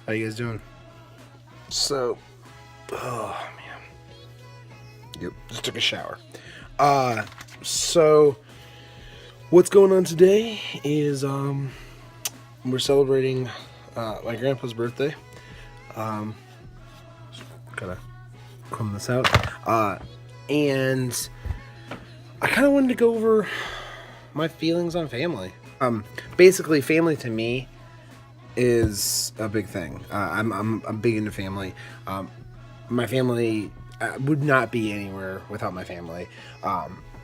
How you guys doing? So, oh man, yep, just took a shower. So what's going on today is we're celebrating my grandpa's birthday. Gotta comb this out. And I kind of wanted to go over my feelings on family. Basically, family to me is a big thing. I'm big into family. My family would not be anywhere without my family.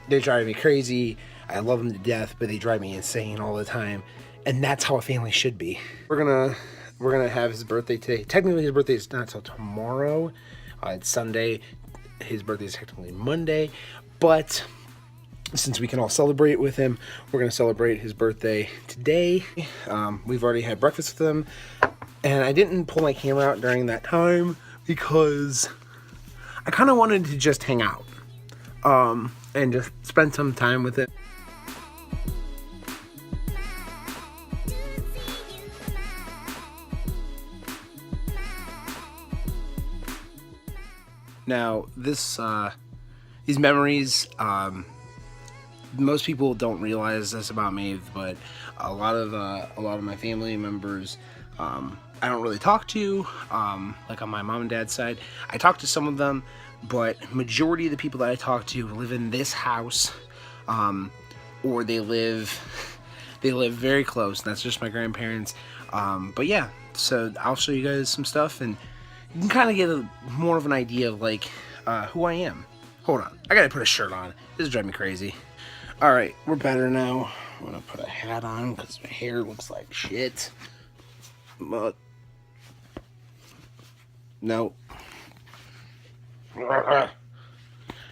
They drive me crazy. I love them to death, but they drive me insane all the time. And that's how a family should be. We're gonna have his birthday today. Technically, his birthday is not until tomorrow. It's Sunday. His birthday is technically Monday, but since we can all celebrate with him, we're going to celebrate his birthday today. We've already had breakfast with him, and I didn't pull my camera out during that time because I kind of wanted to just hang out and just spend some time with it. Now, these memories, most people don't realize this about me, but a lot of my family members, I don't really talk to. Like on my mom and dad's side, I talk to some of them, but majority of the people that I talk to live in this house, or they live very close. That's just my grandparents. But yeah, so I'll show you guys some stuff, and you can kind of get more of an idea of like who I am. Hold on, I gotta put a shirt on. This is driving me crazy. All right, we're better now. I'm gonna put a hat on because my hair looks like shit. But no.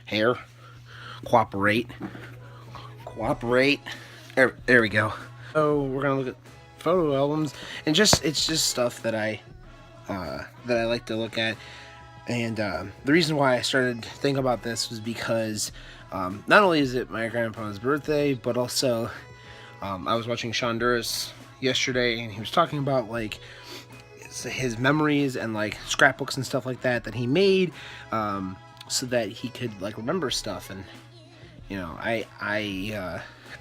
Hair, cooperate. There we go. So we're gonna look at photo albums, and it's just stuff that I like to look at. And the reason why I started thinking about this was because not only is it my grandpa's birthday, but also I was watching Sean Duras yesterday, and he was talking about like his memories and like scrapbooks and stuff like that he made, so that he could like remember stuff. And you know, I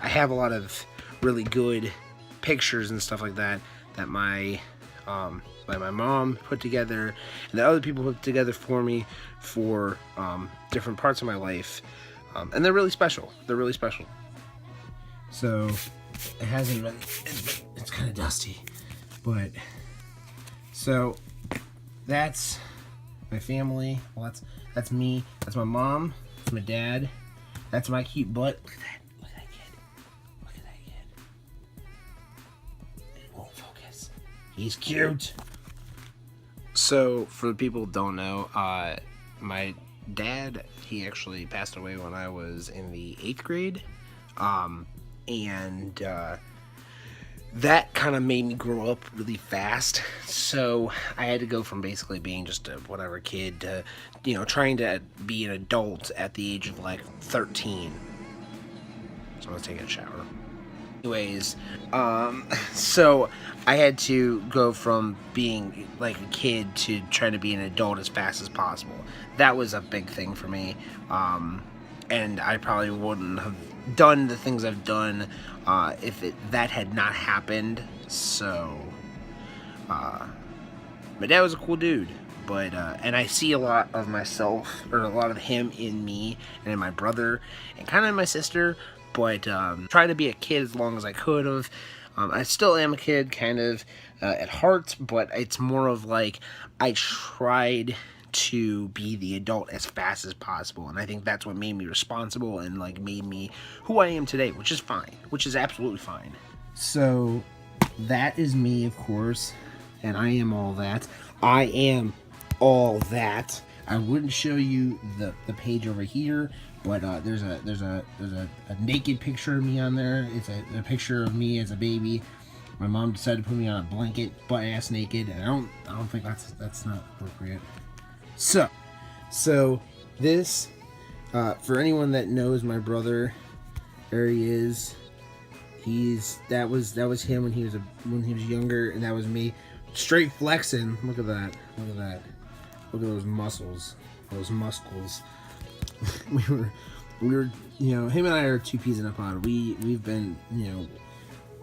have a lot of really good pictures and stuff like that my mom put together, and that other people put together for me for different parts of my life, and they're really special. So it hasn't been. It's kind of dusty, but so that's my family. Well, that's me. That's my mom. That's my dad. That's my cute butt. Look at that. Look at that kid. It won't focus. He's cute. So, for the people who don't know, my dad, he actually passed away when I was in the 8th grade, and that kind of made me grow up really fast. So, I had to go from basically being just a whatever kid to, you know, trying to be an adult at the age of like 13. So, I was taking a shower. Anyways, so I had to go from being like a kid to trying to be an adult as fast as possible. That was a big thing for me, and I probably wouldn't have done the things I've done if that had not happened. So, my dad was a cool dude, but and I see a lot of myself, or a lot of him in me and in my brother, and kind of in my sister. But trying to be a kid as long as I could have. I still am a kid, kind of, at heart, but it's more of like I tried to be the adult as fast as possible, and I think that's what made me responsible and like made me who I am today, which is fine, which is absolutely fine. So that is me, of course, and I am all that. I am all that. I wouldn't show you the page over here, but there's a naked picture of me on there. It's a picture of me as a baby. My mom decided to put me on a blanket, butt ass naked, and I don't think that's not appropriate. So this for anyone that knows my brother, there he is. That was him when he was younger, and that was me. straight flexing. Look at that. Look at that. Look at those muscles. Those muscles. we were, you know, him and I are two peas in a pod. We've been, you know,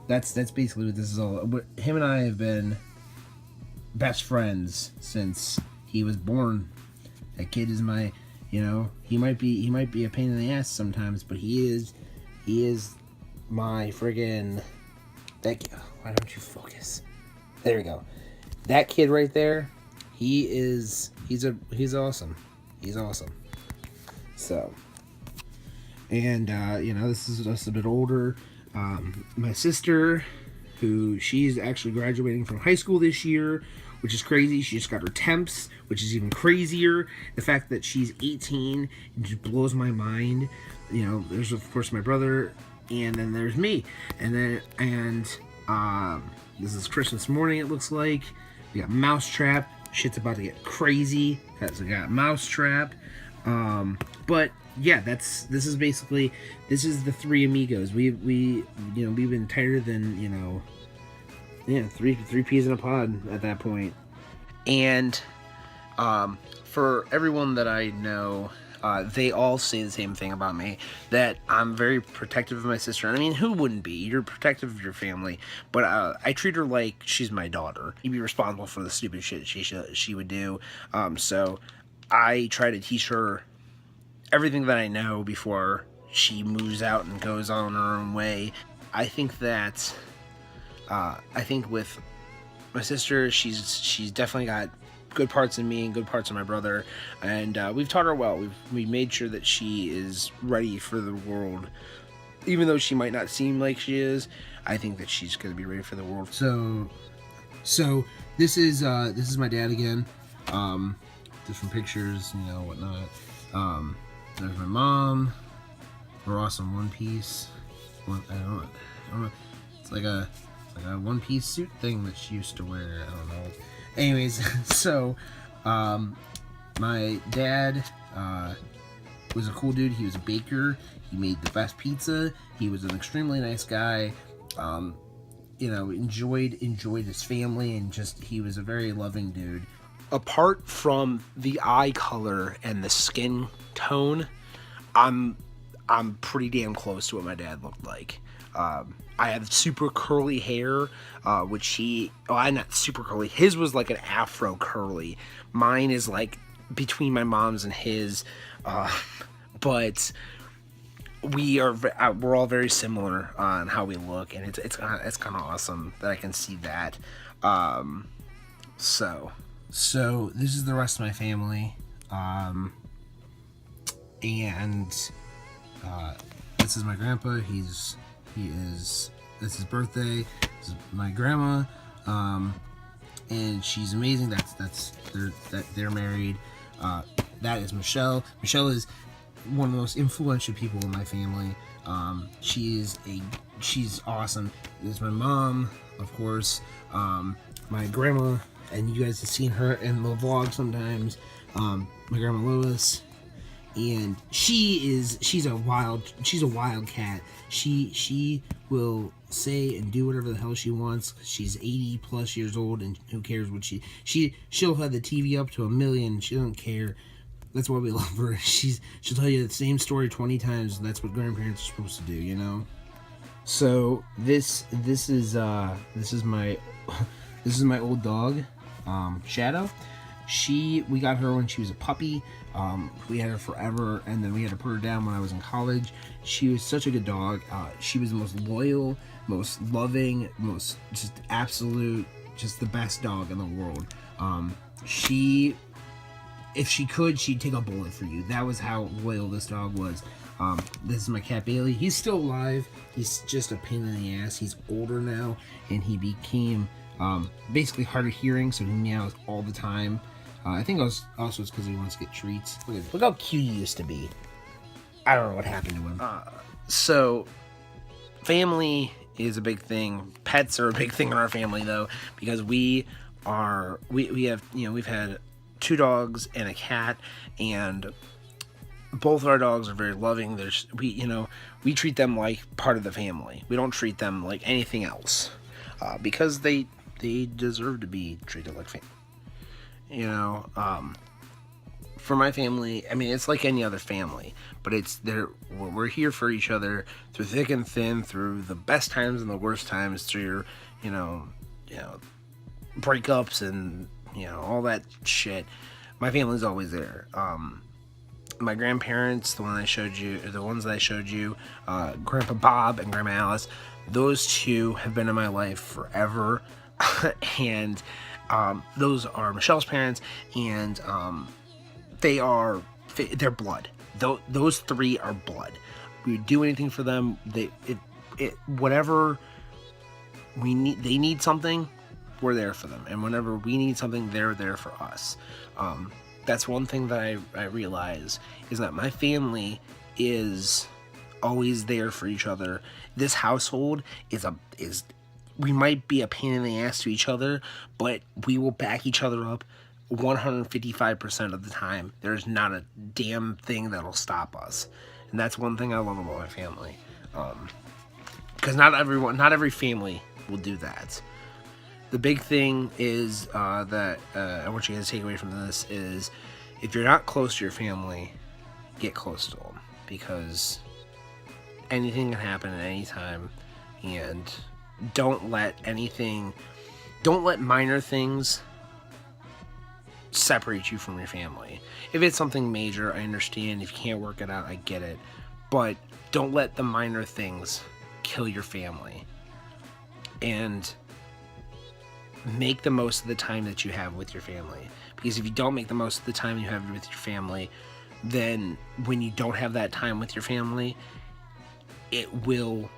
that's basically what this is all. But him and I have been best friends since he was born. That kid is my, you know, he might be a pain in the ass sometimes, but he is my friggin' why don't you focus? There we go. That kid right there, he's awesome. He's awesome. So, and you know, this is just a bit older. My sister, who she's actually graduating from high school this year, which is crazy. She just got her temps, which is even crazier. The fact that she's 18, it just blows my mind. You know, there's of course my brother, and then there's me, and this is Christmas morning. It looks like we got Mousetrap. Shit's about to get crazy because we got Mousetrap. But yeah, this is the three amigos. We you know, we've been tighter than, you know, yeah, three peas in a pod at that point. And for everyone that I know, they all say the same thing about me, that I'm very protective of my sister. I mean, who wouldn't be? You're protective of your family, but I treat her like she's my daughter. You'd be responsible for the stupid shit she would do. So I try to teach her everything that I know before she moves out and goes on her own way. I think that with my sister, she's definitely got good parts in me and good parts of my brother, and we've taught her well. We've made sure that she is ready for the world, even though she might not seem like she is. I think that she's going to be ready for the world. So this is my dad again. Different pictures, you know, whatnot. There's my mom. Her awesome one piece. I don't know. It's like a one-piece suit thing that she used to wear. I don't know. Anyways, so my dad was a cool dude. He was a baker. He made the best pizza. He was an extremely nice guy. You know, enjoyed his family, and just, he was a very loving dude. Apart from the eye color and the skin tone, I'm pretty damn close to what my dad looked like. I have super curly hair, which not super curly. His was like an afro curly. Mine is like between my mom's and his, but we're all very similar on how we look, and it's kind of awesome that I can see that. So this is the rest of my family, and this is my grandpa. This is his birthday. This is my grandma, and she's amazing. They're married. That is Michelle. Michelle is one of the most influential people in my family. She's awesome. There's my mom, of course. My grandma, and you guys have seen her in the vlog sometimes. My grandma Lois. And she's a wild cat. She will say and do whatever the hell she wants. She's 80 plus years old, and who cares what she'll have the TV up to 1,000,000. She doesn't care. That's why we love her. She'll tell you the same story 20 times, and that's what grandparents are supposed to do, you know. So this is my old dog, Shadow. We got her when she was a puppy. We had her forever, and then we had to put her down when I was in college. She was such a good dog. She was the most loyal, most loving, most just absolute, just the best dog in the world. If she could, she'd take a bullet for you. That was how loyal this dog was. This is my cat Bailey. He's still alive. He's just a pain in the ass. He's older now, and he became basically hard of hearing, so he meows all the time. I think it's because he wants to get treats. Look how cute he used to be. I don't know what happened to him. So, family is a big thing. Pets are a big thing in our family, though, because we have, you know, we've had 2 dogs and a cat, and both of our dogs are very loving. We treat them like part of the family. We don't treat them like anything else, because they they deserve to be treated like family. You know, for my family, I mean, it's like any other family, but we're here for each other through thick and thin, through the best times and the worst times, through, you know, breakups and, you know, all that shit. My family's always there. My grandparents, the ones that I showed you, Grandpa Bob and Grandma Alice, those two have been in my life forever. And those are Michelle's parents, and they're blood. Those three are blood. We would do anything for them. Whatever we need, they need something, we're there for them. And whenever we need something, they're there for us. That's one thing that I realize, is that my family is always there for each other. This household is we might be a pain in the ass to each other, but we will back each other up 155% of the time. There's not a damn thing that'll stop us. And that's one thing I love about my family. Because not every family will do that. The big thing is that I want you guys to take away from this is, if you're not close to your family, get close to them, because anything can happen at any time, and don't let minor things separate you from your family. If it's something major, I understand. If you can't work it out, I get it. But don't let the minor things kill your family. And make the most of the time that you have with your family. Because if you don't make the most of the time you have with your family, then when you don't have that time with your family, it will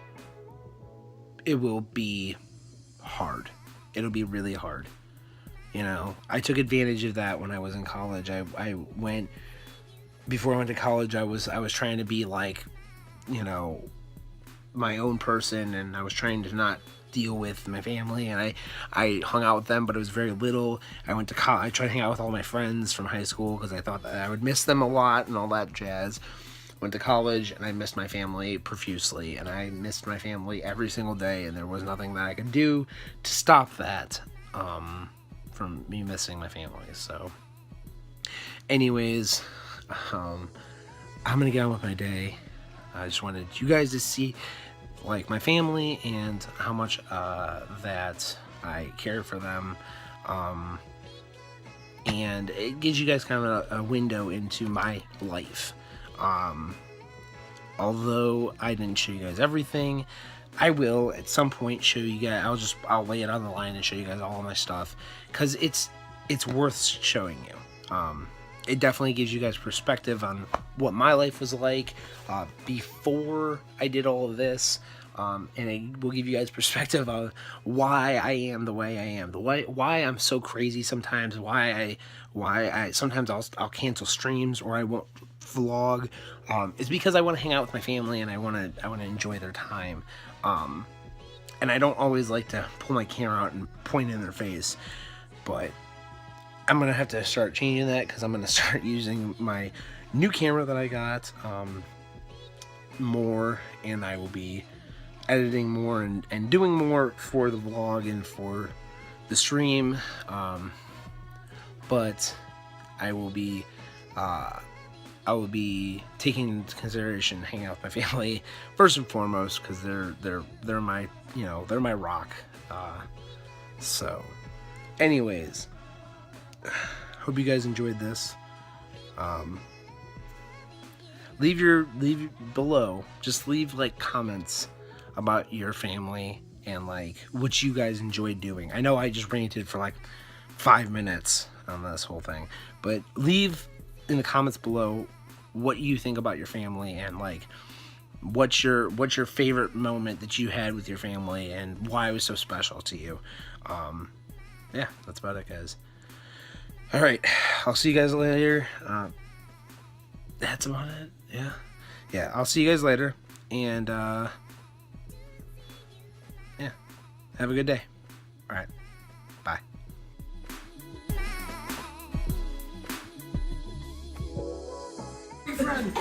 be hard. It'll be really hard. You know, I took advantage of that when I was in college. Before I went to college, I was trying to be like, you know, my own person, and I was trying to not deal with my family, and I hung out with them, but it was very little. I went to college. I tried to hang out with all my friends from high school because I thought that I would miss them a lot and all that jazz. Went to college, and I missed my family profusely, and I missed my family every single day, and there was nothing that I could do to stop that from me missing my family. So anyways, I'm gonna get on with my day. I just wanted you guys to see like my family and how much that I care for them, and it gives you guys kind of a window into my life. Although I didn't show you guys everything, I will at some point show you guys. I'll lay it on the line and show you guys all of my stuff, because it's worth showing you. It definitely gives you guys perspective on what my life was like before I did all of this, and it will give you guys perspective on why I am the way I am, why I'm so crazy sometimes, why I sometimes I'll cancel streams or I won't vlog. It's because I want to hang out with my family, and I want to enjoy their time. And I don't always like to pull my camera out and point in their face, but I'm going to have to start changing that, because I'm going to start using my new camera that I got more, and I will be editing more and doing more for the vlog and for the stream. But I will be taking into consideration hanging out with my family first and foremost, because they're my, you know, they're my rock. So anyways, hope you guys enjoyed this. Leave below, just leave like comments about your family and like what you guys enjoy doing. I know I just ranted for like 5 minutes on this whole thing, but leave in the comments below what you think about your family, and like what's your favorite moment that you had with your family and why it was so special to you. Yeah, that's about it, guys. All right, I'll see you guys later. That's about it. Yeah, I'll see you guys later, and yeah, have a good day. All right, bye. Friend.